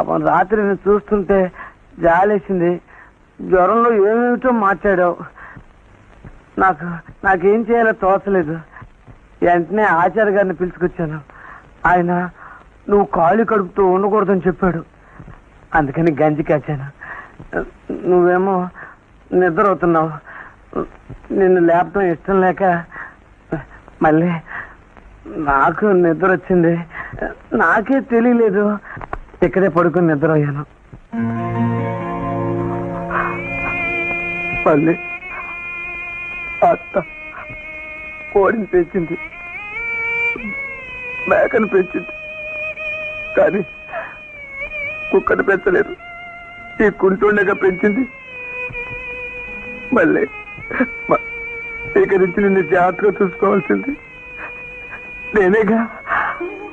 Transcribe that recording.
పాపం రాత్రి నేను చూస్తుంటే జాలేసింది. జ్వరంలో ఏమేమిటో మాట్లాడావు. నాకేం చేయాలో తోచలేదు. వెంటనే ఆచార్య గారిని పిలుచుకొచ్చాను. ఆయన నువ్వు ఖాళీ కడుపుతూ ఉండకూడదని చెప్పాడు. అందుకని గంజి కాచాను. నువ్వేమో నిద్ర అవుతున్నావు. నిన్ను లేపటం ఇష్టం లేక మళ్ళీ నాకు నిద్ర వచ్చింది. నాకే తెలియలేదు. ఇక్కడే పడుకుని నిద్ర అయ్యాను. మళ్ళీ అత్త కోడిని పెంచింది, మేకను పెంచింది, కానీ కుక్కను పెంచలేదు. ఈ కుంటుండగా పెంచింది. మళ్ళీ ఇక నుంచి నిన్ను జాగ్రత్తగా చూసుకోవాల్సింది నేనేగా.